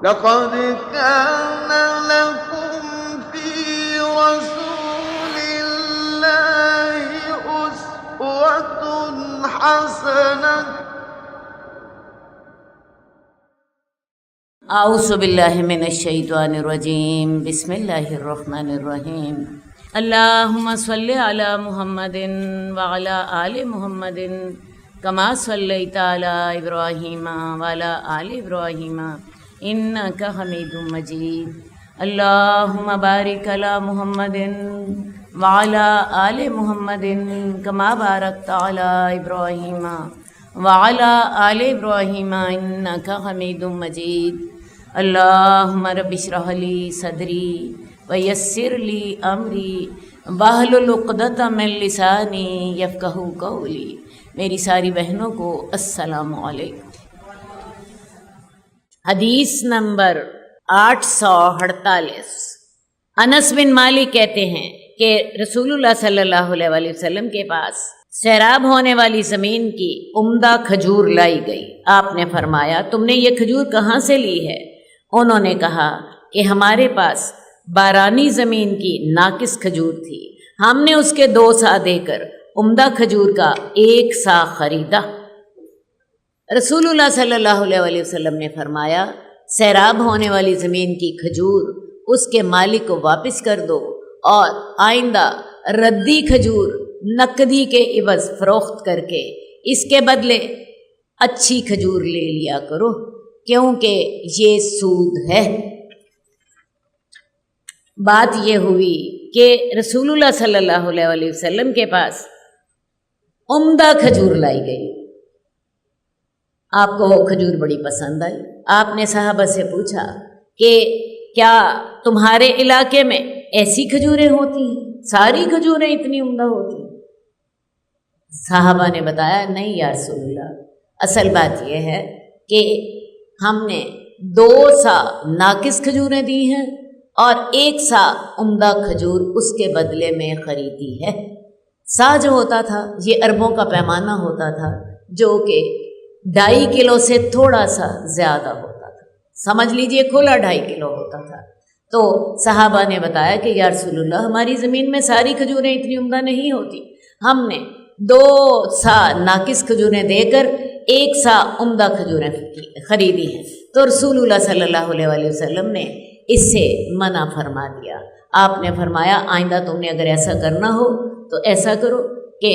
لقد كان لكم في رسول الله أسوة حسنة اعوذ باللہ من الشیطان الرجیم بسم اللہ الرحمن الرحیم اللہم صلی علی محمد وعلی آل محمد کما صلیت علی ابراہیم وعلی آل ابراہیم انک حمید مجید اللہم بارک علی محمد وعلی آل محمد کما بارکت علی ابراہیم وعلی آل ابراہیم انک حمید مجید اللہم رب اشرح لی صدری ویسر لی امری واحلل عقدۃ من لسانی یفقہوا قولی۔ میری ساری بہنوں کو السلام علیکم۔ حدیث نمبر 848۔ انس بن مالک کہتے ہیں کہ رسول اللہ صلی اللہ علیہ وآلہ وسلم کے پاس سیراب ہونے والی زمین کی عمدہ کھجور لائی گئی۔ آپ نے فرمایا تم نے یہ کھجور کہاں سے لی ہے؟ انہوں نے کہا کہ ہمارے پاس بارانی زمین کی ناقص کھجور تھی، ہم نے اس کے 2 سا دے کر عمدہ کھجور کا 1 سا خریدا۔ رسول اللہ صلی اللہ علیہ وآلہ وسلم نے فرمایا سیراب ہونے والی زمین کی کھجور اس کے مالک کو واپس کر دو اور آئندہ ردی کھجور نقدی کے عوض فروخت کر کے اس کے بدلے اچھی کھجور لے لیا کرو، کیونکہ یہ سود ہے۔ بات یہ ہوئی کہ رسول اللہ صلی اللہ علیہ وآلہ وسلم کے پاس عمدہ کھجور لائی گئی، آپ کو وہ کھجور بڑی پسند آئی۔ آپ نے صحابہ سے پوچھا کہ کیا تمہارے علاقے میں ایسی کھجوریں ہوتی ہیں؟ ساری کھجوریں اتنی عمدہ ہوتی ہیں؟ صحابہ نے بتایا نہیں یا رسول اللہ، اصل بات یہ ہے کہ ہم نے 2 سا ناقص کھجوریں دی ہیں اور 1 سا عمدہ کھجور اس کے بدلے میں خریدی ہے۔ سا جو ہوتا تھا یہ اربوں کا پیمانہ ہوتا تھا، جو کہ 2.5 کلو سے تھوڑا سا زیادہ ہوتا تھا، سمجھ لیجئے کھلا 2.5 کلو ہوتا تھا۔ تو صحابہ نے بتایا کہ یا رسول اللہ ہماری زمین میں ساری کھجوریں اتنی عمدہ نہیں ہوتی، ہم نے 2 سا ناقص کھجوریں دے کر 1 سا عمدہ کھجوریں خریدی ہیں۔ تو رسول اللہ صلی اللہ علیہ وآلہ وسلم نے اس سے منع فرما دیا۔ آپ نے فرمایا آئندہ تم نے اگر ایسا کرنا ہو تو ایسا کرو کہ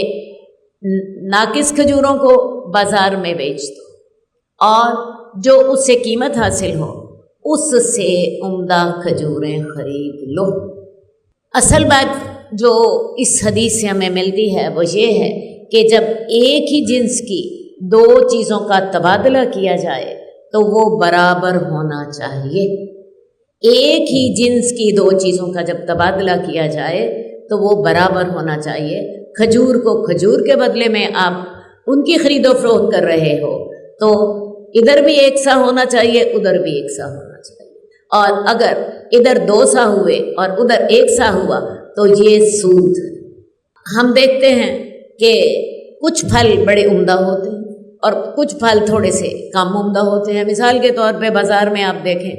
ناقص کھجوروں کو بازار میں بیچ دو اور جو اس سے قیمت حاصل ہو اس سے عمدہ کھجوریں خرید لو۔ اصل بات جو اس حدیث سے ہمیں ملتی ہے وہ یہ ہے کہ جب ایک ہی جنس کی 2 چیزوں کا تبادلہ کیا جائے تو وہ برابر ہونا چاہیے۔ ایک ہی جنس کی 2 چیزوں کا جب تبادلہ کیا جائے تو وہ برابر ہونا چاہیے۔ کھجور کو کھجور کے بدلے میں آپ ان کی خرید و فروخت کر رہے ہو تو ادھر بھی 1 سا ہونا چاہیے، ادھر بھی 1 سا ہونا چاہیے، اور اگر ادھر 2 سا ہوئے اور ادھر 1 سا ہوا تو یہ سود۔ ہم دیکھتے ہیں کہ کچھ پھل بڑے عمدہ ہوتے ہیں اور کچھ پھل تھوڑے سے کم عمدہ ہوتے ہیں۔ مثال کے طور پہ بازار میں آپ دیکھیں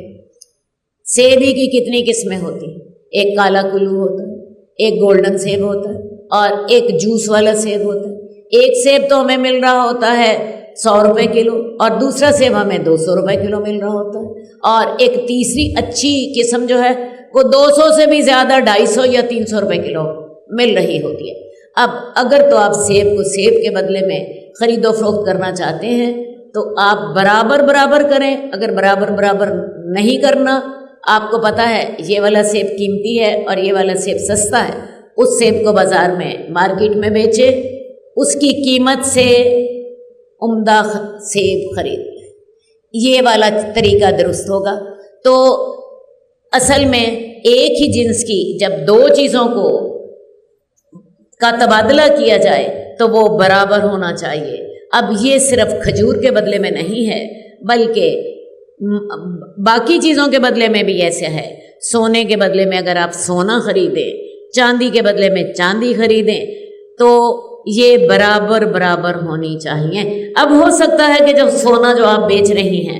سیب ہی کی کتنی قسمیں ہوتی ہیں، ایک کالا کلو ہوتا ہے، ایک گولڈن سیب ہوتا ہے اور ایک جوس والا سیب ہوتا ہے۔ ایک سیب تو ہمیں مل رہا ہوتا ہے 100 روپے کلو اور دوسرا سیب ہمیں 200 روپے کلو مل رہا ہوتا ہے، اور ایک تیسری اچھی قسم جو ہے وہ 200 سے بھی زیادہ 250 یا 300 روپے کلو مل رہی ہوتی ہے۔ اب اگر تو آپ سیب کو سیب کے بدلے میں خرید و فروخت کرنا چاہتے ہیں تو آپ برابر کریں۔ اگر برابر نہیں کرنا، آپ کو پتہ ہے یہ والا سیب قیمتی ہے اور یہ والا سیب سستا ہے، اس سیب کو بازار میں مارکیٹ میں بیچے، اس کی قیمت سے عمدہ سیب خرید لیں، یہ والا طریقہ درست ہوگا۔ تو اصل میں ایک ہی جنس کی جب 2 چیزوں کا تبادلہ کیا جائے تو وہ برابر ہونا چاہیے۔ اب یہ صرف کھجور کے بدلے میں نہیں ہے بلکہ باقی چیزوں کے بدلے میں بھی ایسے ہے۔ سونے کے بدلے میں اگر آپ سونا خریدیں، چاندی کے بدلے میں چاندی خریدیں تو یہ برابر ہونی چاہیے۔ اب ہو سکتا ہے کہ جو سونا جو آپ بیچ رہی ہیں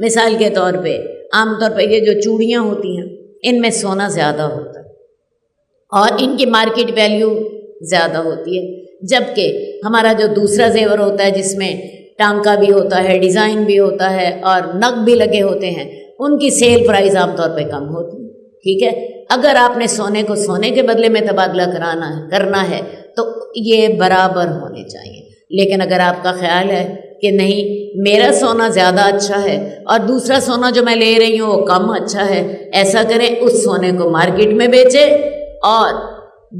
مثال کے طور پہ عام طور پہ یہ جو چوڑیاں ہوتی ہیں ان میں سونا زیادہ ہوتا ہے اور ان کی مارکیٹ ویلیو زیادہ ہوتی ہے، جبکہ ہمارا جو دوسرا زیور ہوتا ہے جس میں ٹانکا بھی ہوتا ہے، ڈیزائن بھی ہوتا ہے اور نگ بھی لگے ہوتے ہیں، ان کی سیل پرائز عام طور پہ کم ہوتی ہے. ٹھیک ہے، اگر آپ نے سونے کو سونے کے بدلے میں تبادلہ کرنا ہے تو یہ برابر ہونے چاہیے. لیکن اگر آپ کا خیال ہے کہ نہیں میرا سونا زیادہ اچھا ہے اور دوسرا سونا جو میں لے رہی ہوں وہ کم اچھا ہے، ایسا کریں اس سونے کو مارکیٹ میں بیچے اور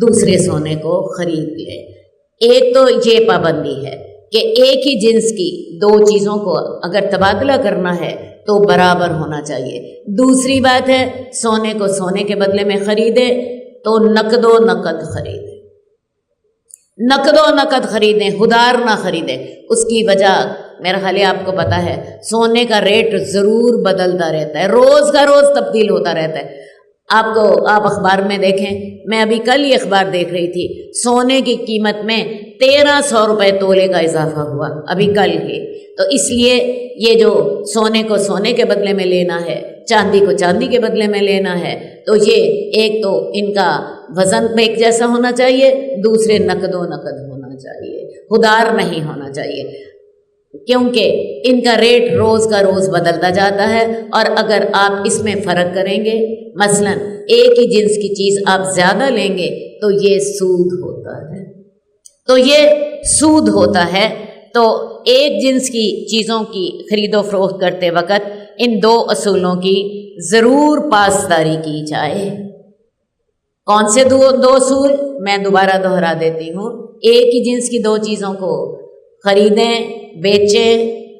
دوسرے سونے کو خرید لیں. ایک تو یہ پابندی ہے کہ ایک ہی جنس کی دو چیزوں کو اگر تبادلہ کرنا ہے تو برابر ہونا چاہیے. دوسری بات ہے سونے کو سونے کے بدلے میں خریدیں تو نقد و نقد خریدیں، نقد و نقد خریدیں، ادھار نہ خریدیں. اس کی وجہ میرا خیال ہے آپ کو پتہ ہے، سونے کا ریٹ ضرور بدلتا رہتا ہے، روز کا روز تبدیل ہوتا رہتا ہے. آپ اخبار میں دیکھیں، میں ابھی کل ہی اخبار دیکھ رہی تھی، سونے کی قیمت میں 1300 روپے تولے کا اضافہ ہوا ابھی کل ہی. تو اس لیے یہ جو سونے کو سونے کے بدلے میں لینا ہے، چاندی کو چاندی کے بدلے میں لینا ہے، تو یہ ایک تو ان کا وزن میں ایک جیسا ہونا چاہیے، دوسرے نقد و نقد ہونا چاہیے، ادھار نہیں ہونا چاہیے، کیونکہ ان کا ریٹ روز کا روز بدلتا جاتا ہے. اور اگر آپ اس میں فرق کریں گے، مثلا ایک ہی جنس کی چیز آپ زیادہ لیں گے تو یہ سود ہوتا ہے. تو ایک جنس کی چیزوں کی خرید و فروخت کرتے وقت ان دو اصولوں کی ضرور پاسداری کی جائے. کون سے دو اصول؟ میں دوبارہ دہرا دیتی ہوں. ایک ہی جنس کی دو چیزوں کو خریدیں بیچیں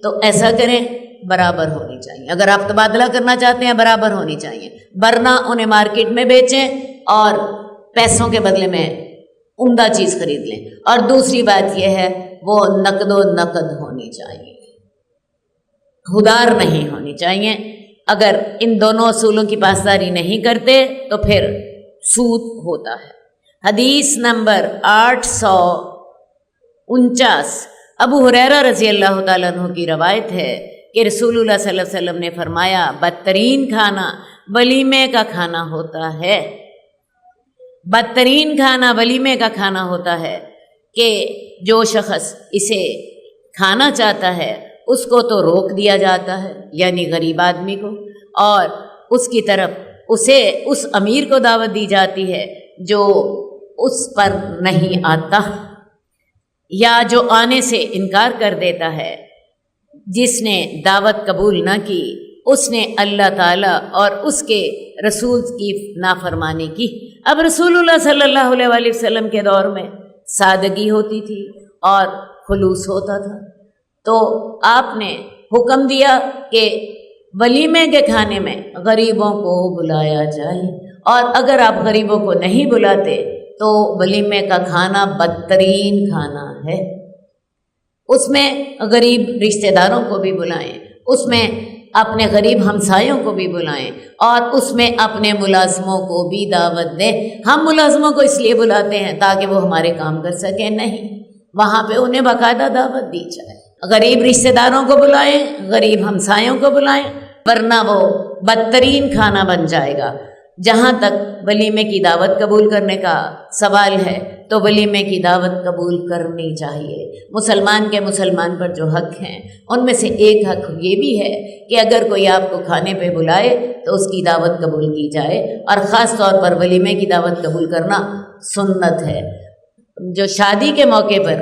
تو ایسا کریں برابر ہونی چاہیے. اگر آپ تبادلہ کرنا چاہتے ہیں برابر ہونی چاہیے، ورنہ انہیں مارکیٹ میں بیچیں اور پیسوں کے بدلے میں عمدہ چیز خرید لیں. اور دوسری بات یہ ہے وہ نقد و نقد ہونی چاہیے، ادھار نہیں ہونی چاہیے. اگر ان دونوں اصولوں کی پاسداری نہیں کرتے تو پھر سود ہوتا ہے. حدیث نمبر 849 ابو ہریرہ رضی اللہ تعالیٰ عنہ کی روایت ہے کہ رسول اللہ صلی اللہ علیہ وسلم نے فرمایا بدترین کھانا ولیمے کا کھانا ہوتا ہے. بدترین کھانا ولیمے کا کھانا ہوتا ہے کہ جو شخص اسے کھانا چاہتا ہے اس کو تو روک دیا جاتا ہے، یعنی غریب آدمی کو، اور اس کی طرف اسے اس امیر کو دعوت دی جاتی ہے جو اس پر نہیں آتا یا جو آنے سے انکار کر دیتا ہے. جس نے دعوت قبول نہ کی اس نے اللہ تعالیٰ اور اس کے رسول کی نافرمانی کی. اب رسول اللہ صلی اللہ علیہ وآلہ وسلم کے دور میں سادگی ہوتی تھی اور خلوص ہوتا تھا، تو آپ نے حکم دیا کہ ولیمے کے کھانے میں غریبوں کو بلایا جائے، اور اگر آپ غریبوں کو نہیں بلاتے تو ولیمے کا کھانا بدترین کھانا ہے. اس میں غریب رشتہ داروں کو بھی بلائیں، اس میں اپنے غریب ہمسایوں کو بھی بلائیں، اور اس میں اپنے ملازموں کو بھی دعوت دیں. ہم ملازموں کو اس لیے بلاتے ہیں تاکہ وہ ہمارے کام کر سکیں، نہیں، وہاں پہ انہیں باقاعدہ دعوت دی جائے. غریب رشتہ داروں کو بلائیں، غریب ہمسایوں کو بلائیں، ورنہ وہ بدترین کھانا بن جائے گا. جہاں تک ولیمے کی دعوت قبول کرنے کا سوال ہے تو ولیمے کی دعوت قبول کرنی چاہیے. مسلمان کے مسلمان پر جو حق ہیں ان میں سے ایک حق یہ بھی ہے کہ اگر کوئی آپ کو کھانے پہ بلائے تو اس کی دعوت قبول کی جائے، اور خاص طور پر ولیمے کی دعوت قبول کرنا سنت ہے. جو شادی کے موقع پر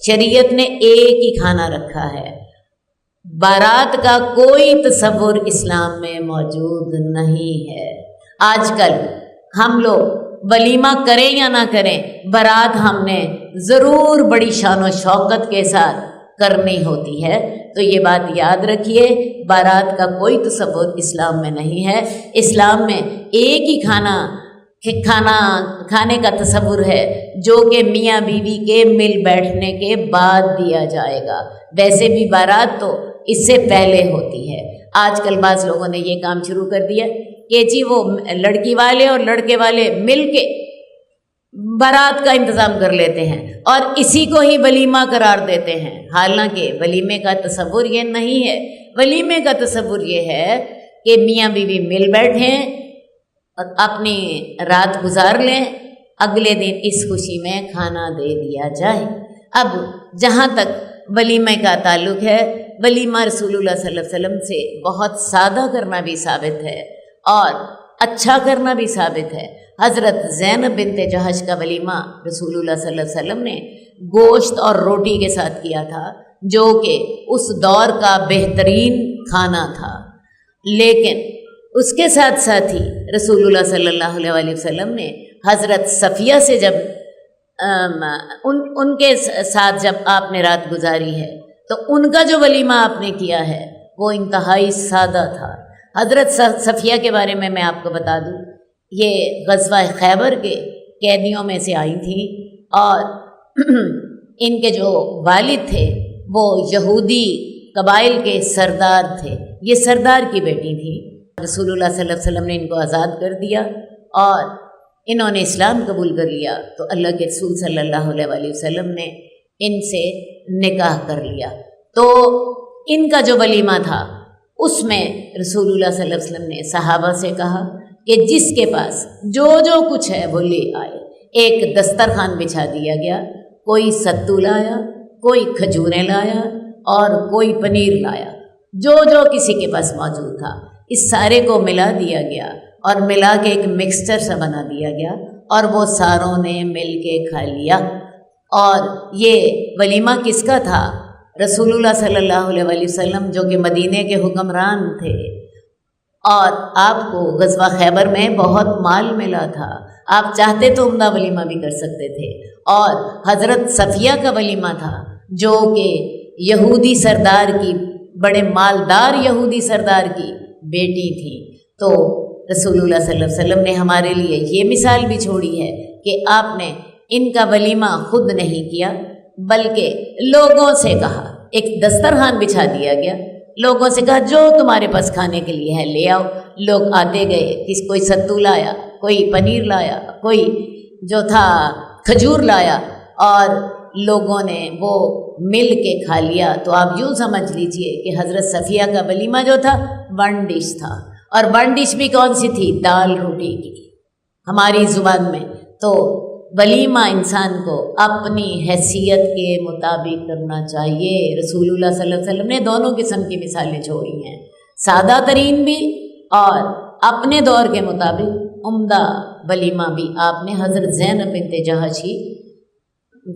شریعت نے ایک ہی کھانا رکھا ہے، بارات کا کوئی تصور اسلام میں موجود نہیں ہے. آج کل ہم لوگ ولیمہ کریں یا نہ کریں، بارات ہم نے ضرور بڑی شان و شوکت کے ساتھ کرنی ہوتی ہے. تو یہ بات یاد رکھیے، بارات کا کوئی تصور اسلام میں نہیں ہے. اسلام میں ایک ہی کھانے کا تصور ہے جو کہ میاں بیوی کے مل بیٹھنے کے بعد دیا جائے گا. ویسے بھی بارات تو اس سے پہلے ہوتی ہے. آج کل بعض لوگوں نے یہ کام شروع کر دیا کہ جی وہ لڑکی والے اور لڑکے والے مل کے بارات کا انتظام کر لیتے ہیں اور اسی کو ہی ولیمہ قرار دیتے ہیں، حالانکہ ولیمے کا تصور یہ نہیں ہے۔ ولیمے کا تصور یہ ہے کہ میاں بیوی مل بیٹھیں اور اپنی رات گزار لیں، اگلے دن اس خوشی میں کھانا دے دیا جائے۔ اب جہاں تک ولیمے کا تعلق ہے، ولیمہ رسول اللہ صلی اللہ علیہ وسلم سے بہت سادہ کرنا بھی ثابت ہے اور اچھا کرنا بھی ثابت ہے۔ حضرت زینب بنت جہش کا ولیمہ رسول اللہ صلی اللہ علیہ وسلم نے گوشت اور روٹی کے ساتھ کیا تھا، جو کہ اس دور کا بہترین کھانا تھا، لیکن اس کے ساتھ ساتھ ہی رسول اللہ صلی اللہ علیہ وسلم نے حضرت صفیہ سے جب ان کے ساتھ جب آپ نے رات گزاری ہے تو ان کا جو ولیمہ آپ نے کیا ہے وہ انتہائی سادہ تھا۔ حضرت صفیہ کے بارے میں آپ کو بتا دوں، یہ غزوہ خیبر کے قیدیوں میں سے آئی تھیں اور ان کے جو والد تھے وہ یہودی قبائل کے سردار تھے، یہ سردار کی بیٹی تھی۔ رسول اللہ صلی اللہ علیہ وسلم نے ان کو آزاد کر دیا اور انہوں نے اسلام قبول کر لیا، تو اللہ کے رسول صلی اللہ علیہ وسلم نے ان سے نکاح کر لیا۔ تو ان کا جو ولیمہ تھا اس میں رسول اللہ صلی اللہ علیہ وسلم نے صحابہ سے کہا کہ جس کے پاس جو کچھ ہے وہ لے آئے۔ ایک دسترخوان بچھا دیا گیا، کوئی ستو لایا، کوئی کھجوریں لایا اور کوئی پنیر لایا، جو کسی کے پاس موجود تھا اس سارے کو ملا دیا گیا اور ملا کے ایک مکسچر سا بنا دیا گیا اور وہ ساروں نے مل کے کھا لیا۔ اور یہ ولیمہ کس کا تھا؟ رسول اللہ صلی اللہ علیہ وسلم جو کہ مدینے کے حکمران تھے، اور آپ کو غزوہ خیبر میں بہت مال ملا تھا، آپ چاہتے تو عمدہ ولیمہ بھی کر سکتے تھے۔ اور حضرت صفیہ کا ولیمہ تھا جو کہ یہودی سردار کی، بڑے مالدار یہودی سردار کی بیٹی تھی۔ تو رسول اللہ صلی اللہ علیہ وسلم نے ہمارے لیے یہ مثال بھی چھوڑی ہے کہ آپ نے ان کا ولیمہ خود نہیں کیا بلکہ لوگوں سے کہا، ایک دسترخوان بچھا دیا گیا، لوگوں سے کہا جو تمہارے پاس کھانے کے لیے ہے لے آؤ۔ لوگ آتے گئے، کوئی ستو لایا، کوئی پنیر لایا، کوئی جو تھا کھجور لایا، اور لوگوں نے وہ مل کے کھا لیا۔ تو آپ یوں سمجھ لیجئے کہ حضرت صفیہ کا ولیمہ جو تھا 1 ڈش تھا، اور 1 ڈش بھی کون سی تھی؟ دال روٹی کی ہماری زبان میں۔ تو ولیمہ انسان کو اپنی حیثیت کے مطابق کرنا چاہیے۔ رسول اللہ صلی اللہ علیہ وسلم نے دونوں قسم کی مثالیں چھوڑی ہیں، سادہ ترین بھی اور اپنے دور کے مطابق عمدہ ولیمہ بھی آپ نے حضرت زینب بنت جہش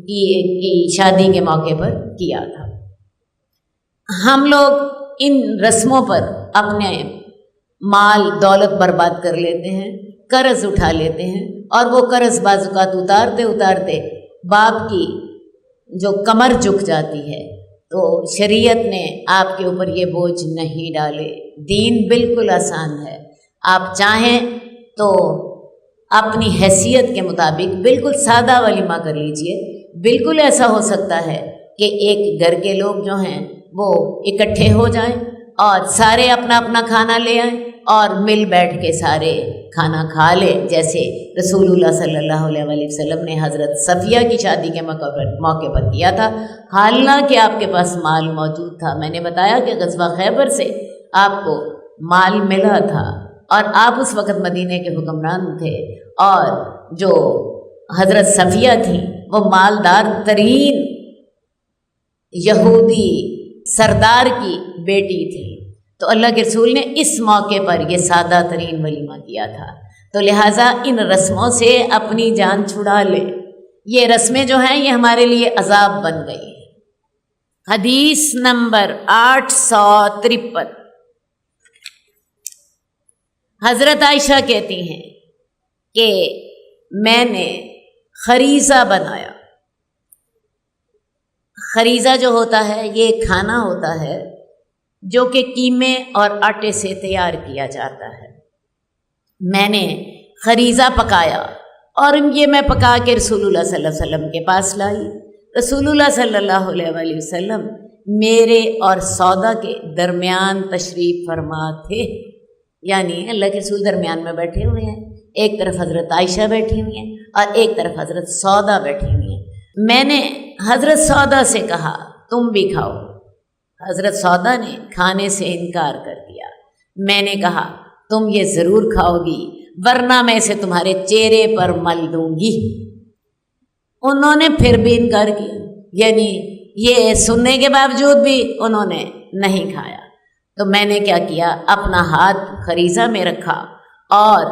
کی شادی کے موقع پر کیا تھا۔ ہم لوگ ان رسموں پر اپنے مال دولت برباد کر لیتے ہیں، قرض اٹھا لیتے ہیں، اور وہ قرض بعض اوقات اتارتے باپ کی جو کمر جھک جاتی ہے۔ تو شریعت نے آپ کے اوپر یہ بوجھ نہیں ڈالے، دین بالکل آسان ہے۔ آپ چاہیں تو اپنی حیثیت کے مطابق بالکل سادہ ولیمہ کر لیجئے۔ بالکل ایسا ہو سکتا ہے کہ ایک گھر کے لوگ جو ہیں وہ اکٹھے ہو جائیں اور سارے اپنا اپنا کھانا لے آئیں اور مل بیٹھ کے سارے کھانا کھا لیں، جیسے رسول اللہ صلی اللہ علیہ وسلم نے حضرت صفیہ کی شادی کے موقع پر کیا تھا، حالانکہ آپ کے پاس مال موجود تھا۔ میں نے بتایا کہ غزوہ خیبر سے آپ کو مال ملا تھا اور آپ اس وقت مدینے کے حکمران تھے، اور جو حضرت صفیہ تھیں وہ مالدار ترین یہودی سردار کی بیٹی تھی۔ تو اللہ کے رسول نے اس موقع پر یہ سادہ ترین ولیمہ کیا تھا۔ تو لہٰذا ان رسموں سے اپنی جان چھڑا لے۔ یہ رسمیں جو ہیں یہ ہمارے لیے عذاب بن گئی ہیں۔ حدیث نمبر 853، حضرت عائشہ کہتی ہیں کہ میں نے خریزہ بنایا۔ خریزہ جو ہوتا ہے یہ کھانا ہوتا ہے جو کہ قیمے اور آٹے سے تیار کیا جاتا ہے۔ میں نے خریزہ پکایا اور یہ میں پکا کے رسول اللہ صلی اللہ علیہ وسلم کے پاس لائی۔ رسول اللہ صلی اللہ علیہ وسلم میرے اور سودا کے درمیان تشریف فرما تھے، یعنی اللہ کے رسول درمیان میں بیٹھے ہوئے ہیں۔ ایک طرف حضرت عائشہ بیٹھی ہوئی ہیں اور ایک طرف حضرت سودا بیٹھی ہوئی ہیں۔ میں نے حضرت سودا سے کہا تم بھی کھاؤ، حضرت سودا نے کھانے سے انکار کر دیا۔ میں نے کہا تم یہ ضرور کھاؤ گی ورنہ میں اسے تمہارے چہرے پر مل دوں گی۔ انہوں نے پھر بھی انکار کیا، یعنی یہ سننے کے باوجود بھی انہوں نے نہیں کھایا۔ تو میں نے کیا کیا، اپنا ہاتھ خریزہ میں رکھا اور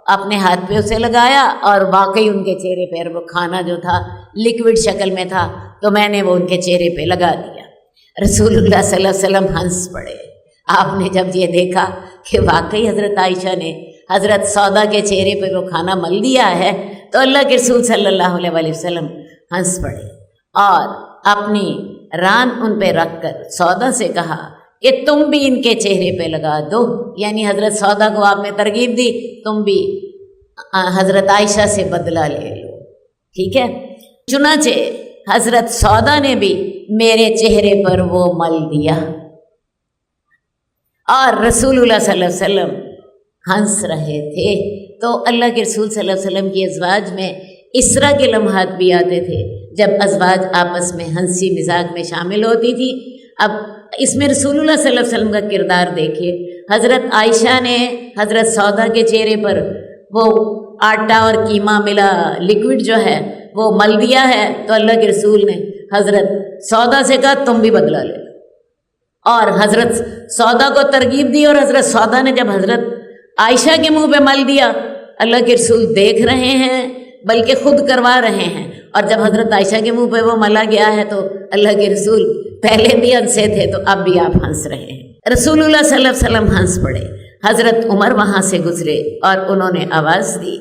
اپنے ہاتھ پہ اسے لگایا، اور واقعی ان کے چہرے پہ وہ کھانا جو تھا لیکوڈ شکل میں تھا، تو میں نے وہ ان کے چہرے پہ لگا دیا۔ رسول اللہ صلی اللہ علیہ وسلم ہنس پڑے۔ آپ نے جب یہ دیکھا کہ واقعی حضرت عائشہ نے حضرت سودا کے چہرے پہ وہ کھانا مل دیا ہے، تو اللہ کے رسول صلی اللہ علیہ وسلم ہنس پڑے اور اپنی ران ان پہ رکھ کر سودا سے کہا کہ تم بھی ان کے چہرے پہ لگا دو، یعنی حضرت سودا کو آپ نے ترغیب دی، تم بھی حضرت عائشہ سے بدلہ لے لو، ٹھیک ہے۔ چنانچہ حضرت سودا نے بھی میرے چہرے پر وہ مل دیا، اور رسول اللہ صلی اللہ علیہ وسلم ہنس رہے تھے۔ تو اللہ کے رسول صلی اللہ علیہ وسلم کی ازواج میں اس طرح کے لمحات بھی آتے تھے جب ازواج آپس میں ہنسی مزاج میں شامل ہوتی تھی۔ اب اس میں رسول اللہ صلی اللہ علیہ وسلم کا کردار دیکھیے، حضرت عائشہ نے حضرت سودا کے چہرے پر وہ آٹا اور قیمہ ملا لیکوڈ جو ہے وہ مل دیا ہے، تو اللہ کے رسول نے حضرت سودا سے کہا تم بھی بدلہ لے لو، اور حضرت سودا کو ترغیب دی، اور حضرت سودا نے جب حضرت عائشہ کے منہ پہ مل دیا، اللہ کے رسول دیکھ رہے ہیں بلکہ خود کروا رہے ہیں، اور جب حضرت عائشہ کے منہ پہ وہ ملا گیا ہے تو اللہ کے رسول پہلے بھی ہنسے تھے تو اب بھی آپ ہنس رہے ہیں۔ رسول اللہ صلی اللہ علیہ وسلم ہنس پڑے۔ حضرت عمر وہاں سے گزرے اور انہوں نے آواز دی،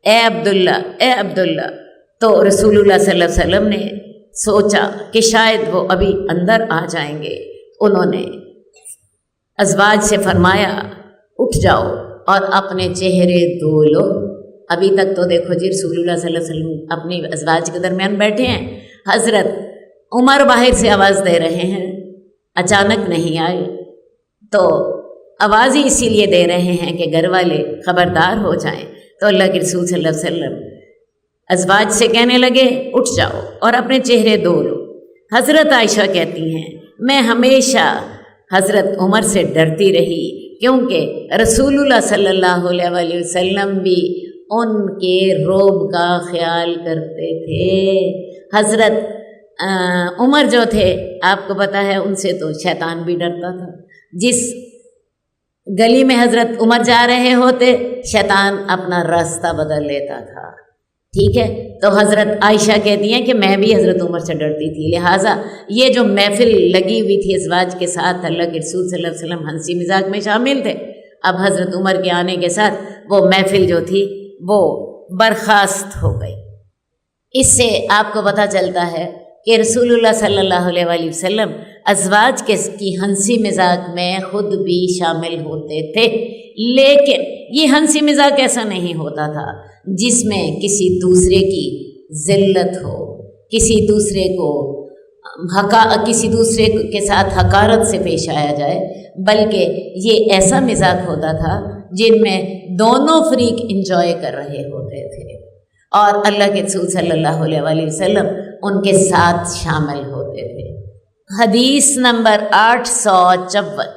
اے عبداللہ، اے عبداللہ۔ تو رسول اللہ صلی اللہ علیہ وسلم نے سوچا کہ شاید وہ ابھی اندر آ جائیں گے۔ انہوں نے ازواج سے فرمایا اٹھ جاؤ اور اپنے چہرے دھو لو۔ ابھی تک تو دیکھو جی رسول اللہ صلی اللہ علیہ وسلم اپنی ازواج کے درمیان بیٹھے ہیں، حضرت عمر باہر سے آواز دے رہے ہیں، اچانک نہیں آئے، تو آواز ہی اسی لیے دے رہے ہیں کہ گھر والے خبردار ہو جائیں۔ تو اللہ کے رسول صلی اللہ علیہ وسلم ازواج سے کہنے لگے اٹھ جاؤ اور اپنے چہرے دھو لو۔ حضرت عائشہ کہتی ہیں میں ہمیشہ حضرت عمر سے ڈرتی رہی، کیونکہ رسول اللہ صلی اللہ علیہ وسلم بھی ان کے روب کا خیال کرتے تھے۔ حضرت عمر جو تھے آپ کو پتہ ہے ان سے تو شیطان بھی ڈرتا تھا، جس گلی میں حضرت عمر جا رہے ہوتے شیطان اپنا راستہ بدل لیتا تھا، ٹھیک ہے۔ تو حضرت عائشہ کہتی ہیں کہ میں بھی حضرت عمر سے ڈرتی تھی، لہٰذا یہ جو محفل لگی ہوئی تھی ازواج کے ساتھ، اللہ کے رسول صلی اللہ علیہ وسلم ہنسی مزاج میں شامل تھے، اب حضرت عمر کے آنے کے ساتھ وہ محفل جو تھی وہ برخاست ہو گئی۔ اس سے آپ کو پتہ چلتا ہے کہ رسول اللہ صلی اللہ علیہ وسلم ازواج کی ہنسی مزاج میں خود بھی شامل ہوتے تھے، لیکن یہ ہنسی مزاج ایسا نہیں ہوتا تھا جس میں کسی دوسرے کی ذلت ہو، کسی دوسرے کے ساتھ حقارت سے پیش آیا جائے، بلکہ یہ ایسا مزاج ہوتا تھا جن میں دونوں فریق انجوائے کر رہے ہوتے تھے، اور اللہ کے رسول صلی اللہ علیہ وسلم ان کے ساتھ شامل ہوتے تھے۔ حدیث نمبر 854،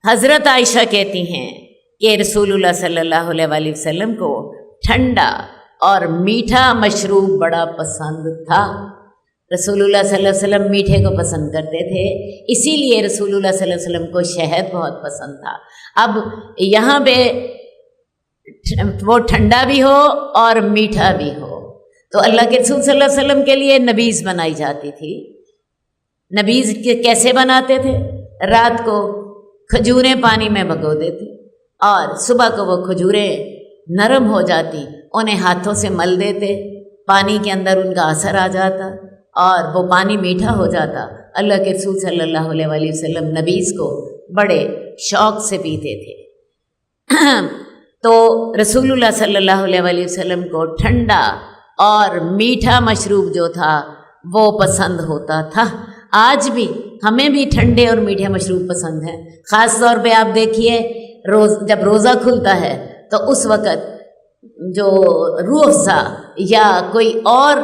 حضرت عائشہ کہتی ہیں کہ رسول اللہ صلی اللہ علیہ وسلم کو ٹھنڈا اور میٹھا مشروب بڑا پسند تھا۔ رسول اللہ صلی اللہ علیہ وسلم میٹھے کو پسند کرتے تھے، اسی لیے رسول اللہ صلی اللہ علیہ وسلم کو شہد بہت پسند تھا۔ اب یہاں پہ وہ ٹھنڈا بھی ہو اور میٹھا بھی ہو، تو اللہ کے رسول صلی اللہ علیہ وسلم کے لیے نبیذ بنائی جاتی تھی۔ نبیذ کیسے بناتے تھے؟ رات کو کھجوریں پانی میں بھگو دیتے اور صبح کو وہ کھجوریں نرم ہو جاتی، انہیں ہاتھوں سے مل دیتے، پانی کے اندر ان کا اثر آ جاتا اور وہ پانی میٹھا ہو جاتا۔ اللہ کے رسول صلی اللہ علیہ وسلم نبیذ کو بڑے شوق سے پیتے تھے۔ تو رسول اللہ صلی اللہ علیہ وسلم کو ٹھنڈا اور میٹھا مشروب جو تھا وہ پسند ہوتا تھا۔ آج بھی ہمیں بھی ٹھنڈے اور میٹھے مشروب پسند ہیں، خاص طور پہ آپ دیکھیے جب روزہ کھلتا ہے تو اس وقت جو روح افزا یا کوئی اور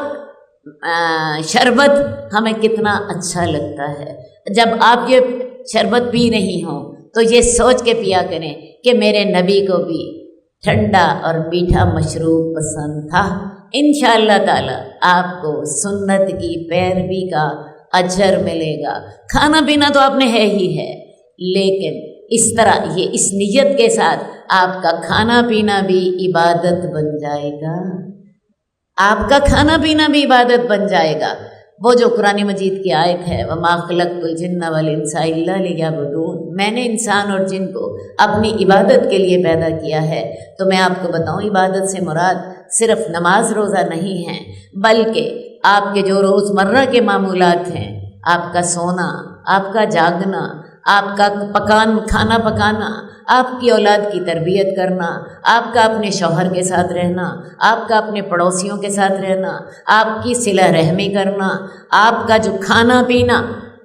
شربت ہمیں کتنا اچھا لگتا ہے. جب آپ یہ شربت پی رہی ہوں تو یہ سوچ کے پیا کریں کہ میرے نبی کو بھی ٹھنڈا اور میٹھا مشروب پسند تھا. انشاءاللہ تعالی آپ کو سنت کی پیروی کا اجر ملے گا. کھانا پینا تو آپ نے ہے ہی ہے، لیکن اس طرح یہ اس نیت کے ساتھ آپ کا کھانا پینا بھی عبادت بن جائے گا. آپ کا کھانا پینا بھی عبادت بن جائے گا. وہ جو قرآن مجید کی آیت ہے وَمَا خَلَقْتُ الْجِنَّ وَالْإِنسَ إِلَّا لِيَعْبُدُونِ، میں نے انسان اور جن کو اپنی عبادت کے لیے پیدا کیا ہے. تو میں آپ کو بتاؤں عبادت سے مراد صرف نماز روزہ نہیں ہے، بلکہ آپ کے جو روزمرہ کے معمولات ہیں، آپ کا سونا، آپ کا جاگنا، آپ کا کھانا پکانا، آپ کی اولاد کی تربیت کرنا، آپ کا اپنے شوہر کے ساتھ رہنا، آپ کا اپنے پڑوسیوں کے ساتھ رہنا، آپ کی صلہ رحمی کرنا، آپ کا جو کھانا پینا،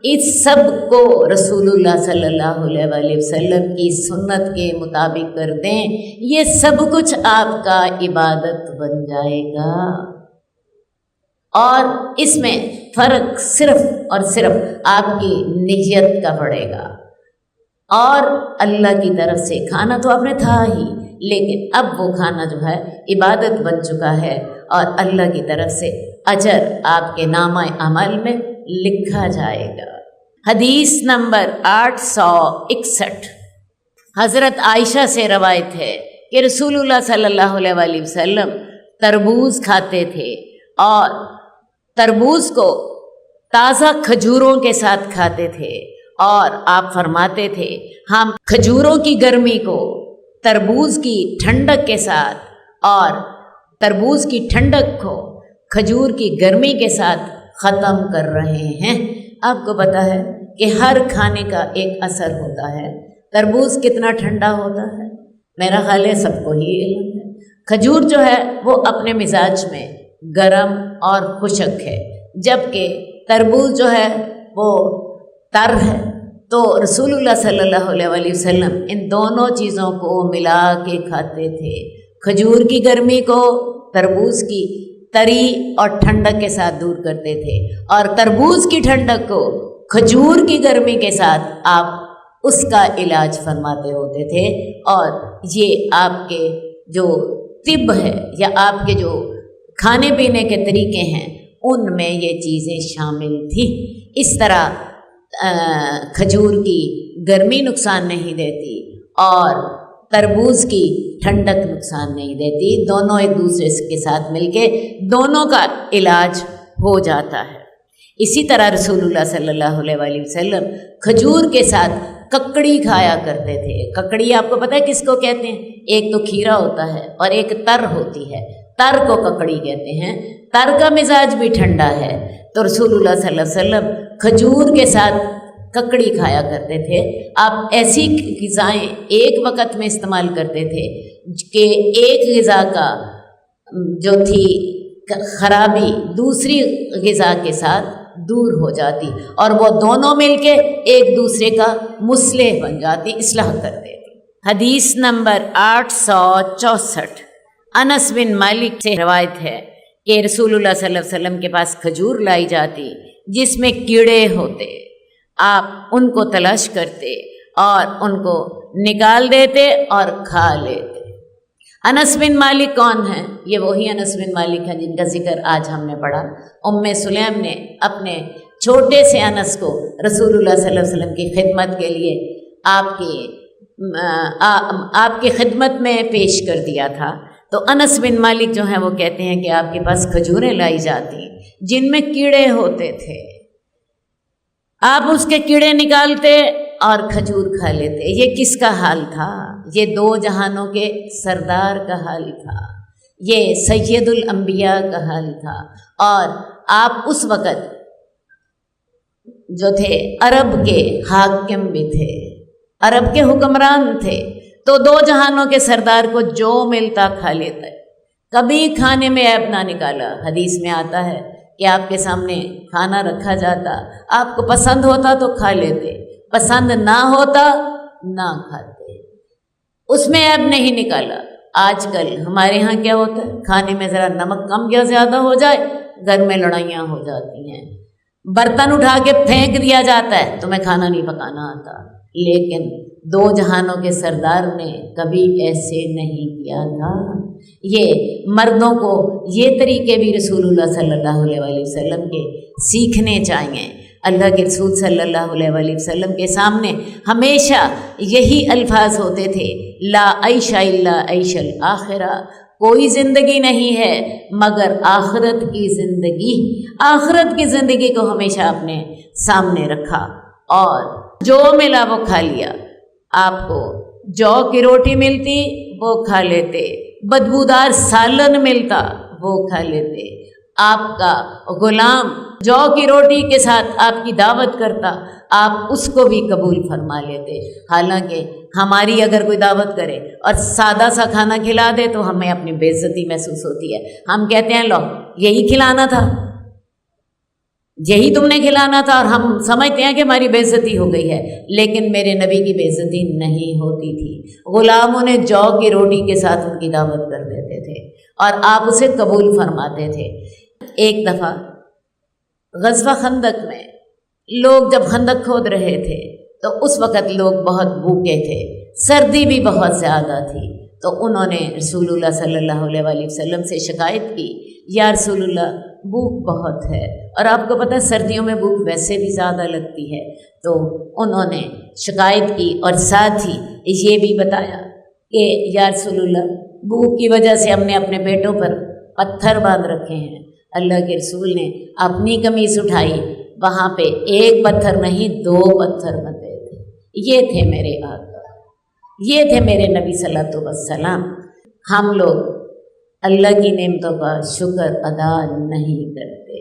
اس سب کو رسول اللہ صلی اللہ علیہ وآلہ وسلم کی سنت کے مطابق کر دیں. یہ سب کچھ آپ کا عبادت بن جائے گا. اور اس میں فرق صرف اور صرف آپ کی نیت کا پڑے گا. اور اللہ کی طرف سے کھانا تو آپ نے تھا ہی، لیکن اب وہ کھانا جو ہے عبادت بن چکا ہے اور اللہ کی طرف سے اجر آپ کے نامہ عمل میں لکھا جائے گا. حدیث نمبر 861 حضرت عائشہ سے روایت ہے کہ رسول اللہ صلی اللہ علیہ وآلہ وسلم تربوز کھاتے تھے اور تربوز کو تازہ کھجوروں کے ساتھ کھاتے تھے، اور آپ فرماتے تھے ہم کھجوروں کی گرمی کو تربوز کی ٹھنڈک کے ساتھ اور تربوز کی ٹھنڈک کو کھجور کی گرمی کے ساتھ ختم کر رہے ہیں. آپ کو پتہ ہے کہ ہر کھانے کا ایک اثر ہوتا ہے. تربوز کتنا ٹھنڈا ہوتا ہے، میرا خیال ہے سب کو ہی علم ہے. کھجور جو ہے وہ اپنے مزاج میں گرم اور خشک ہے، جبکہ تربوز جو ہے وہ تر ہے. تو رسول اللہ صلی اللہ علیہ وآلہ وسلم ان دونوں چیزوں کو ملا کے کھاتے تھے. کھجور کی گرمی کو تربوز کی تری اور ٹھنڈک کے ساتھ دور کرتے تھے، اور تربوز کی ٹھنڈک کو کھجور کی گرمی کے ساتھ آپ اس کا علاج فرماتے ہوتے تھے. اور یہ آپ کے جو طب ہے یا آپ کے جو کھانے پینے کے طریقے ہیں ان میں یہ چیزیں شامل تھیں. اس طرح کھجور کی گرمی نقصان نہیں دیتی اور تربوز کی ٹھنڈک نقصان نہیں دیتی. دونوں ایک دوسرے کے ساتھ مل کے دونوں کا علاج ہو جاتا ہے. اسی طرح رسول اللہ صلی اللہ علیہ وآلہ وسلم کھجور کے ساتھ ککڑی کھایا کرتے تھے. ککڑی آپ کو پتہ ہے کس کو کہتے ہیں؟ ایک تو کھیرا ہوتا ہے اور ایک تر ہوتی ہے. تر کو ککڑی کہتے ہیں. تر کا مزاج بھی ٹھنڈا ہے. تو رسول اللہ صلی اللہ علیہ وسلم کھجور کے ساتھ ککڑی کھایا کرتے تھے. آپ ایسی غذائیں ایک وقت میں استعمال کرتے تھے کہ ایک غذا کا جو تھی خرابی دوسری غذا کے ساتھ دور ہو جاتی اور وہ دونوں مل کے ایک دوسرے کا مصلح بن جاتی، اصلاح کرتے تھے. حدیث نمبر 864 انس بن مالک سے روایت ہے کہ رسول اللہ صلی اللہ علیہ وسلم کے پاس کھجور لائی جاتی جس میں کیڑے ہوتے. آپ ان کو تلاش کرتے اور ان کو نکال دیتے اور کھا لیتے. انس بن مالک کون ہیں؟ یہ وہی انس بن مالک ہیں جن کا ذکر آج ہم نے پڑھا. ام سلیم نے اپنے چھوٹے سے انس کو رسول اللہ صلی اللہ علیہ وسلم کی خدمت کے لیے آپ کی خدمت میں پیش کر دیا تھا. تو انس بن مالک جو ہیں وہ کہتے ہیں کہ آپ کے پاس کھجوریں لائی جاتی جن میں کیڑے ہوتے تھے. آپ اس کے کیڑے نکالتے اور کھجور کھا لیتے. یہ کس کا حال تھا؟ یہ دو جہانوں کے سردار کا حال تھا. یہ سید الانبیاء کا حال تھا. اور آپ اس وقت جو تھے عرب کے حاکم بھی تھے، عرب کے حکمران تھے. تو دو جہانوں کے سردار کو جو ملتا کھا لیتا. کبھی کھانے میں عیب نہ نکالا. حدیث میں آتا ہے کہ آپ کے سامنے کھانا رکھا جاتا، آپ کو پسند ہوتا تو کھا لیتے، پسند نہ ہوتا نہ کھاتے. اس میں عیب نہیں نکالا۔ آج کل ہمارے ہاں کیا ہوتا ہے، کھانے میں ذرا نمک کم یا زیادہ ہو جائے گھر میں لڑائیاں ہو جاتی ہیں، برتن اٹھا کے پھینک دیا جاتا ہے، تمہیں کھانا نہیں پکانا آتا۔ لیکن دو جہانوں کے سردار نے کبھی ایسے نہیں کیا تھا۔ یہ مردوں کو یہ طریقے بھی رسول اللہ صلی اللہ علیہ وآلہ وسلم کے سیکھنے چاہیے۔ اللہ کے رسول صلی اللہ علیہ وآلہ وسلم کے سامنے ہمیشہ یہی الفاظ ہوتے تھے، لا عیش الا عیش الآخرہ، کوئی زندگی نہیں ہے مگر آخرت کی زندگی۔ آخرت کی زندگی کو ہمیشہ اپنے سامنے رکھا، اور جو ملا وہ کھا لیا۔ آپ کو جو کی روٹی ملتی وہ کھا لیتے، بدبودار سالن ملتا وہ کھا لیتے۔ آپ کا غلام جو کی روٹی کے ساتھ آپ کی دعوت کرتا، آپ اس کو بھی قبول فرما لیتے۔ حالانکہ ہماری اگر کوئی دعوت کرے اور سادہ سا کھانا کھلا دے تو ہمیں اپنی بے عزتی محسوس ہوتی ہے۔ ہم کہتے ہیں لو یہی کھلانا تھا، یہی تم نے کھلانا تھا، اور ہم سمجھتے ہیں کہ ہماری بے عزتی ہو گئی ہے۔ لیکن میرے نبی کی بے عزتی نہیں ہوتی تھی۔ غلاموں نے جو کی روٹی کے ساتھ ان کی دعوت کر دیتے تھے اور آپ اسے قبول فرماتے تھے۔ ایک دفعہ غزوہ خندق میں لوگ جب خندق کھود رہے تھے تو اس وقت لوگ بہت بھوکے تھے، سردی بھی بہت زیادہ تھی، تو انہوں نے رسول اللہ صلی اللہ علیہ وآلہ وسلم سے شکایت کی، یا رسول اللہ بھوک بہت ہے، اور آپ کو پتہ ہے سردیوں میں بھوک ویسے بھی زیادہ لگتی ہے۔ تو انہوں نے شکایت کی اور ساتھ ہی یہ بھی بتایا کہ یا رسول اللہ بھوک کی وجہ سے ہم نے اپنے پیٹوں پر پتھر باندھ رکھے ہیں۔ اللہ کے رسول نے اپنی قمیص اٹھائی، وہاں پہ ایک پتھر نہیں 2 پتھر بندھے تھے۔ یہ تھے میرے آقا، یہ تھے میرے نبی صلی اللہ علیہ وسلم۔ ہم لوگ اللہ کی نعمتوں کا شکر ادا نہیں کرتے،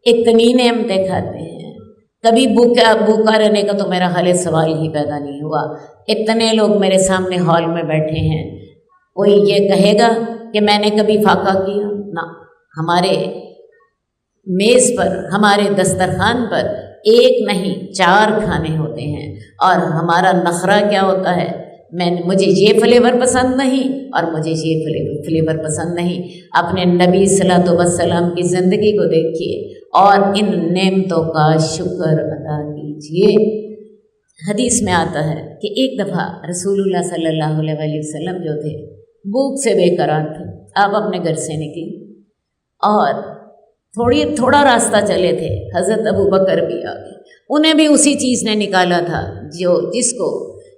اتنی نعمتیں کھاتے ہیں، کبھی بھوکا رہنے کا تو میرا خیال سوال ہی پیدا نہیں ہوا۔ اتنے لوگ میرے سامنے ہال میں بیٹھے ہیں، کوئی یہ کہے گا کہ میں نے کبھی فاقہ کیا؟ نہ، ہمارے میز پر، ہمارے دسترخوان پر ایک نہیں 4 کھانے ہوتے ہیں، اور ہمارا نخرہ کیا ہوتا ہے، مجھے یہ فلیور پسند نہیں اور مجھے یہ فلیور پسند نہیں۔ اپنے نبی صلی اللہ علیہ وسلم کی زندگی کو دیکھیے اور ان نعمتوں کا شکر ادا کیجیے۔ حدیث میں آتا ہے کہ ایک دفعہ رسول اللہ صلی اللہ علیہ وآلہ وسلم جو تھے بھوک سے بے قرار تھے۔ آپ اپنے گھر سے نکلی اور تھوڑا راستہ چلے تھے، حضرت ابو بکر بھی آ گئے، انہیں بھی اسی چیز نے نکالا تھا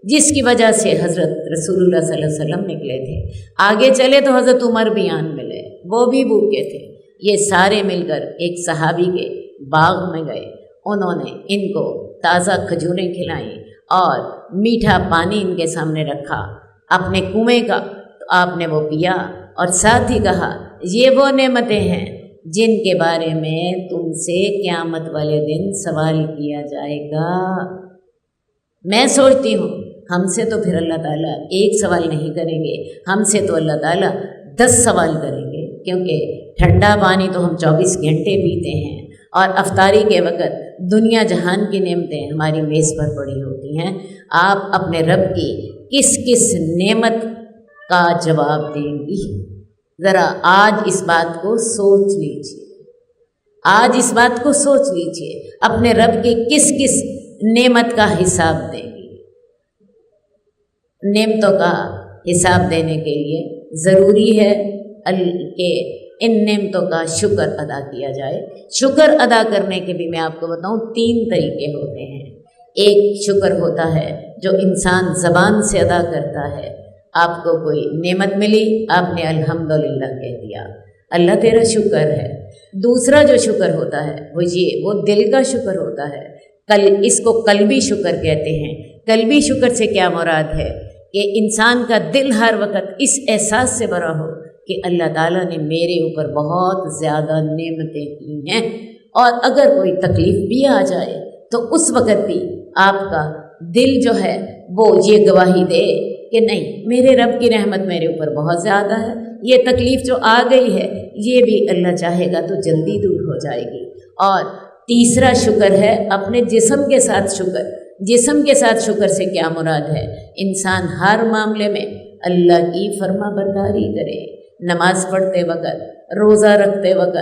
جس کی وجہ سے حضرت رسول اللہ صلی اللہ علیہ وسلم نکلے تھے۔ آگے چلے تو حضرت عمر بھی آن ملے، وہ بھی بھوکے تھے۔ یہ سارے مل کر ایک صحابی کے باغ میں گئے، انہوں نے ان کو تازہ کھجوریں کھلائیں اور میٹھا پانی ان کے سامنے رکھا اپنے کنویں کا، تو آپ نے وہ پیا اور ساتھ ہی کہا یہ وہ نعمتیں ہیں جن کے بارے میں تم سے قیامت والے دن سوال کیا جائے گا۔ میں سوچتی ہوں ہم سے تو پھر اللہ تعالیٰ ایک سوال نہیں کریں گے، ہم سے تو اللہ تعالیٰ 10 سوال کریں گے، کیونکہ ٹھنڈا پانی تو ہم 24 گھنٹے پیتے ہیں، اور افطاری کے وقت دنیا جہان کی نعمتیں ہماری میز پر پڑی ہوتی ہیں۔ آپ اپنے رب کی کس کس نعمت کا جواب دیں گی؟ ذرا آج اس بات کو سوچ لیجیے، آج اس بات کو سوچ لیجیے، اپنے رب کی کس کس نعمت کا حساب دیں گی؟ نعمتوں کا حساب دینے کے لیے ضروری ہے کہ ان نعمتوں کا شکر ادا کیا جائے۔ شکر ادا کرنے کے بھی میں آپ کو بتاؤں 3 طریقے ہوتے ہیں۔ ایک شکر ہوتا ہے جو انسان زبان سے ادا کرتا ہے، آپ کو کوئی نعمت ملی، آپ نے الحمدللہ کہہ دیا، اللہ تیرا شکر ہے۔ دوسرا جو شکر ہوتا ہے وہ دل کا شکر ہوتا ہے، اس کو قلبی شکر کہتے ہیں۔ قلبی شکر سے کیا مراد ہے کہ انسان کا دل ہر وقت اس احساس سے بھرا ہو کہ اللہ تعالیٰ نے میرے اوپر بہت زیادہ نعمتیں کی ہیں، اور اگر کوئی تکلیف بھی آ جائے تو اس وقت بھی آپ کا دل جو ہے وہ یہ گواہی دے کہ نہیں، میرے رب کی رحمت میرے اوپر بہت زیادہ ہے، یہ تکلیف جو آ گئی ہے یہ بھی اللہ چاہے گا تو جلدی دور ہو جائے گی۔ اور تیسرا شکر ہے اپنے جسم کے ساتھ شکر۔ جسم کے ساتھ شکر سے کیا مراد ہے؟ انسان ہر معاملے میں اللہ کی فرما برداری کریں، نماز پڑھتے وقت، روزہ رکھتے وقت،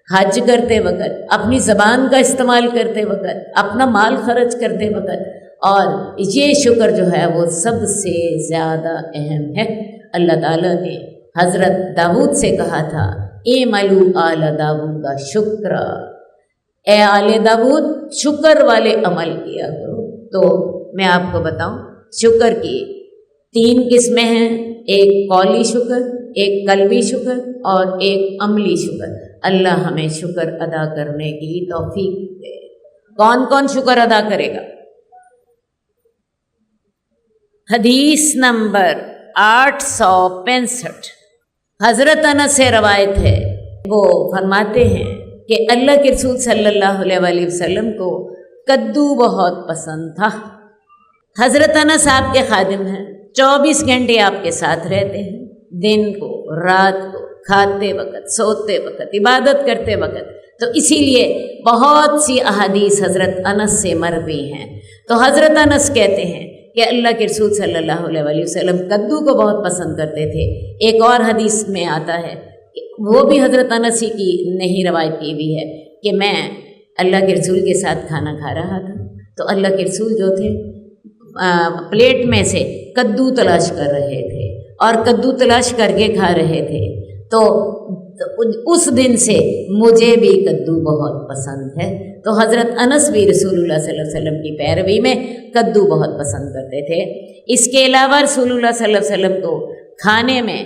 حج کرتے وقت، اپنی زبان کا استعمال کرتے وقت، اپنا مال خرچ کرتے وقت، اور یہ شکر جو ہے وہ سب سے زیادہ اہم ہے۔ اللہ تعالیٰ نے حضرت داؤد سے کہا تھا اعملوا آل داؤد شکرا، اے آل داؤد شکر والے عمل کیا کرو۔ تو میں آپ کو بتاؤں، شکر کی 3 قسمیں ہیں، ایک قولی شکر، ایک قلبی شکر اور ایک عملی شکر۔ اللہ ہمیں شکر ادا کرنے کی توفیق دے۔ کون کون شکر ادا کرے گا؟ حدیث نمبر 865 حضرت انس سے روایت ہے، وہ فرماتے ہیں کہ اللہ کے رسول صلی اللہ علیہ وآلہ وسلم کو کدو بہت پسند تھا۔ حضرت انس آپ کے خادم ہیں، 24 گھنٹے آپ کے ساتھ رہتے ہیں، دن کو، رات کو، کھاتے وقت، سوتے وقت، عبادت کرتے وقت۔ تو اسی لیے بہت سی احادیث حضرت انس سے مروی ہیں۔ تو حضرت انس کہتے ہیں کہ اللہ کے رسول صلی اللہ علیہ وآلہ وسلم کدو کو بہت پسند کرتے تھے۔ ایک اور حدیث میں آتا ہے، وہ بھی حضرت انس ہی کی نہیں روایت کی ہوئی ہے، کہ میں اللہ کے رسول کے ساتھ کھانا کھا رہا تھا، تو اللہ کے رسول جو تھے پلیٹ میں سے کدو تلاش کر رہے تھے اور کدو تلاش کر کے کھا رہے تھے۔ تو اس دن سے مجھے بھی کدو بہت پسند ہے۔ تو حضرت انس بھی رسول اللہ صلی اللہ علیہ وسلم کی پیروی میں کدو بہت پسند کرتے تھے۔ اس کے علاوہ رسول اللہ صلی اللہ علیہ وسلم کو کھانے میں،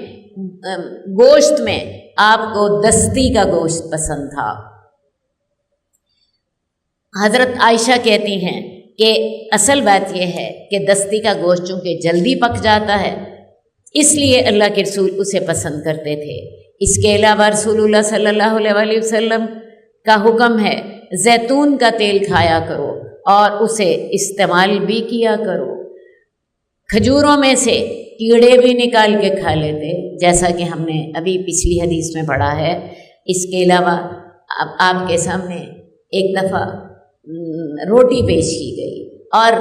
گوشت میں آپ کو دستی کا گوشت پسند تھا۔ حضرت عائشہ کہتی ہیں کہ اصل بات یہ ہے کہ دستی کا گوشت چونکہ جلدی پک جاتا ہے، اس لیے اللہ کے رسول اسے پسند کرتے تھے۔ اس کے علاوہ رسول اللہ صلی اللہ علیہ وآلہ وسلم کا حکم ہے زیتون کا تیل کھایا کرو اور اسے استعمال بھی کیا کرو۔ کھجوروں میں سے کیڑے بھی نکال کے کھا لیتے، جیسا کہ ہم نے ابھی پچھلی حدیث میں پڑھا ہے۔ اس کے علاوہ آپ کے سامنے ایک دفعہ روٹی پیش کی گئی اور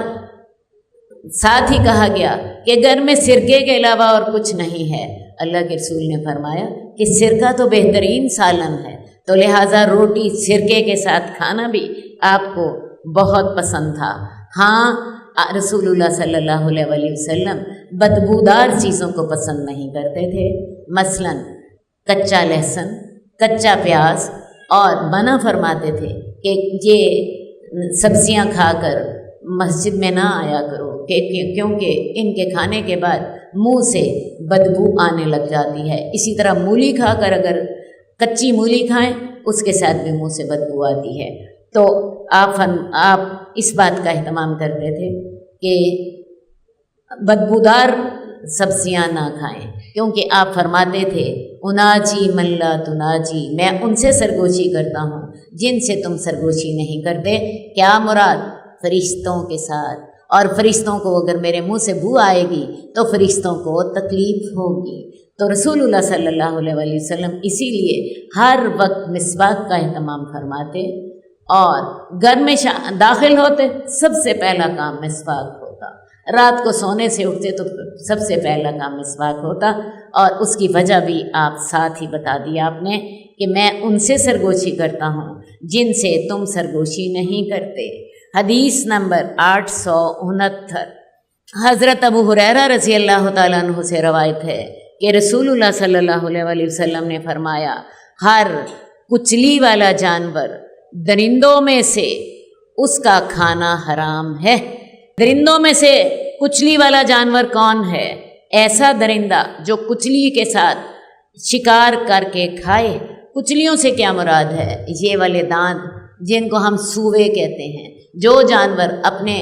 ساتھ ہی کہا گیا کہ گھر میں سرکے کے علاوہ اور کچھ نہیں ہے۔ اللہ کے رسول نے فرمایا کہ سرکہ تو بہترین سالن ہے، تو لہٰذا روٹی سرکے کے ساتھ کھانا بھی آپ کو بہت پسند تھا۔ ہاں، رسول اللہ صلی اللہ علیہ وآلہ وسلم بدبودار چیزوں کو پسند نہیں کرتے تھے، مثلاً کچا لہسن، کچا پیاز، اور منع فرماتے تھے کہ یہ سبزیاں کھا کر مسجد میں نہ آیا کرو، کیونکہ ان کے کھانے کے بعد منہ سے بدبو آنے لگ جاتی ہے۔ اسی طرح مولی کھا کر اگر کچی مولی کھائیں اس کے ساتھ بھی منہ سے بدبو آتی ہے۔ تو آپ اس بات کا اہتمام کرتے تھے کہ بدبودار سبزیاں نہ کھائیں، کیونکہ آپ فرماتے تھے اناجی من لا تناجی، میں ان سے سرگوشی کرتا ہوں جن سے تم سرگوشی نہیں کرتے۔ کیا مراد؟ فرشتوں کے ساتھ، اور فرشتوں کو اگر میرے منہ سے بو آئے گی تو فرشتوں کو تکلیف ہوگی۔ تو رسول اللہ صلی اللہ علیہ وآلہ وسلم اسی لیے ہر وقت مسواک کا اہتمام فرماتے، اور گھر میں داخل ہوتے سب سے پہلا کام مسواک ہوتا، رات کو سونے سے اٹھتے تو سب سے پہلا کام مسواک ہوتا۔ اور اس کی وجہ بھی آپ ساتھ ہی بتا دیا آپ نے کہ میں ان سے سرگوشی کرتا ہوں جن سے تم سرگوشی نہیں کرتے۔ حدیث نمبر 869 حضرت ابو ہریرہ رضی اللہ تعالیٰ عنہ سے روایت ہے کہ رسول اللہ صلی اللہ علیہ وآلہ وسلم نے فرمایا ہر کچلی والا جانور درندوں میں سے اس کا کھانا حرام ہے۔ درندوں میں سے کچلی والا جانور کون ہے؟ ایسا درندہ جو کچلی کے ساتھ شکار کر کے کھائے۔ کچلیوں سے کیا مراد ہے؟ یہ والے دانت جن کو ہم سوے کہتے ہیں، جو جانور اپنے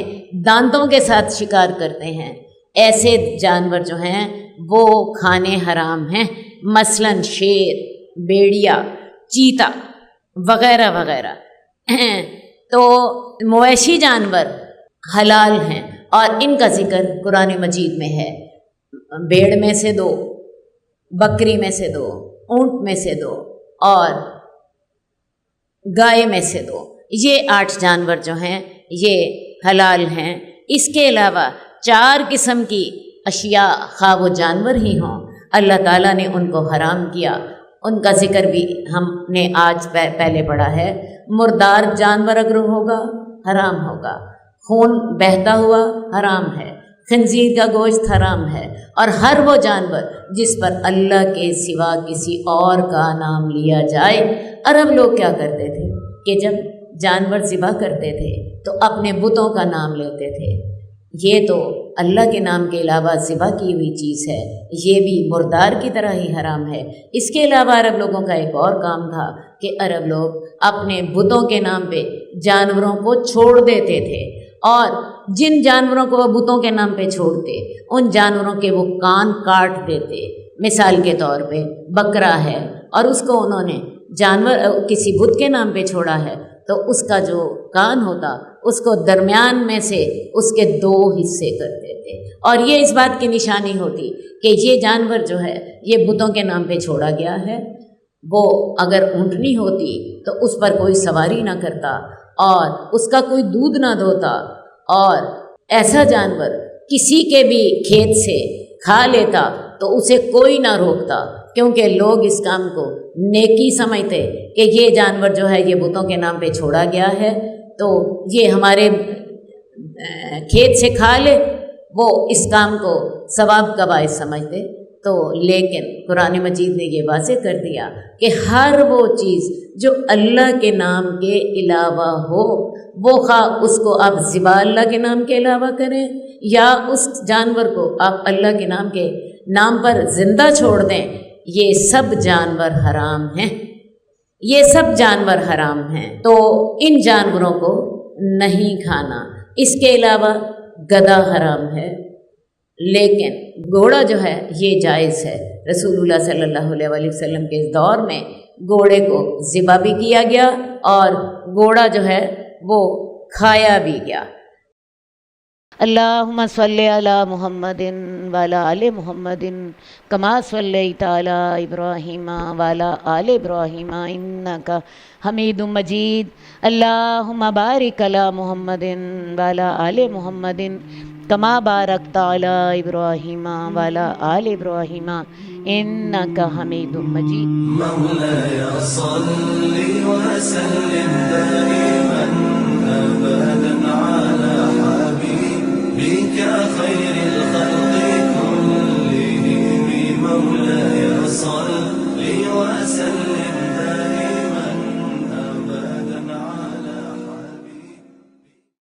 دانتوں کے ساتھ شکار کرتے ہیں، ایسے جانور جو ہیں وہ کھانے حرام ہیں، مثلاً شیر، بیڑیا، چیتا وغیرہ وغیرہ۔ تو مویشی جانور حلال ہیں، اور ان کا ذکر قرآن مجید میں ہے۔ بھیڑ میں سے 2، بکری میں سے 2، اونٹ میں سے 2 اور گائے میں سے 2، یہ 8 جانور جو ہیں یہ حلال ہیں۔ اس کے علاوہ 4 قسم کی اشیاء خواہ وہ جانور ہی ہوں اللہ تعالیٰ نے ان کو حرام کیا۔ ان کا ذکر بھی ہم نے آج پہلے پڑھا ہے۔ مردار جانور اگر ہوگا حرام ہوگا، خون بہتا ہوا حرام ہے، خنزیر کا گوشت حرام ہے، اور ہر وہ جانور جس پر اللہ کے سوا کسی اور کا نام لیا جائے۔ عرب لوگ کیا کرتے تھے کہ جب جانور ذبح کرتے تھے تو اپنے بتوں کا نام لیتے تھے۔ یہ تو اللہ کے نام کے علاوہ ذبح کی ہوئی چیز ہے، یہ بھی مردار کی طرح ہی حرام ہے۔ اس کے علاوہ عرب لوگوں کا ایک اور کام تھا کہ عرب لوگ اپنے بتوں کے نام پہ جانوروں کو چھوڑ دیتے تھے، اور جن جانوروں کو وہ بتوں کے نام پہ چھوڑتے ان جانوروں کے وہ کان کاٹ دیتے۔ مثال کے طور پہ بکرا ہے اور اس کو انہوں نے جانور کسی بت کے نام پہ چھوڑا ہے تو اس کا جو کان ہوتا اس کو درمیان میں سے اس کے 2 حصے کر دیتے، اور یہ اس بات کی نشانی ہوتی کہ یہ جانور جو ہے یہ بتوں کے نام پہ چھوڑا گیا ہے۔ وہ اگر اونٹنی ہوتی تو اس پر کوئی سواری نہ کرتا اور اس کا کوئی دودھ نہ دھوتا، اور ایسا جانور کسی کے بھی کھیت سے کھا لیتا تو اسے کوئی نہ روکتا، کیونکہ لوگ اس کام کو نیکی سمجھتے کہ یہ جانور جو ہے یہ بتوں کے نام پہ چھوڑا گیا ہے تو یہ ہمارے کھیت سے کھا لے، وہ اس کام کو ثواب کا باعث سمجھتے۔ تو لیکن قرآن مجید نے یہ واضح کر دیا کہ ہر وہ چیز جو اللہ کے نام کے علاوہ ہو، وہ خواہ اس کو آپ ذبح اللہ کے نام کے علاوہ کریں یا اس جانور کو آپ اللہ کے نام پر زندہ چھوڑ دیں، یہ سب جانور حرام ہیں، یہ سب جانور حرام ہیں۔ تو ان جانوروں کو نہیں کھانا۔ اس کے علاوہ گدھا حرام ہے، لیکن گھوڑا جو ہے یہ جائز ہے۔ رسول اللہ صلی اللہ علیہ وآلہ وسلم کے اس دور میں گھوڑے کو ذبح بھی کیا گیا اور گھوڑا جو ہے وہ کھایا بھی گیا۔ اللہم صلی علی محمد وعلی آل محمد کما صلیت علی ابراہیم وعلی آل ابراہیم انک حمید مجید۔ اللہم بارک علی محمد وعلی آل محمد کما بارکت علی ابراہیم وعلی آل ابراہیم انک حمید مجید۔ مولاي صل وسلم دائما ابدا على حبيبك خير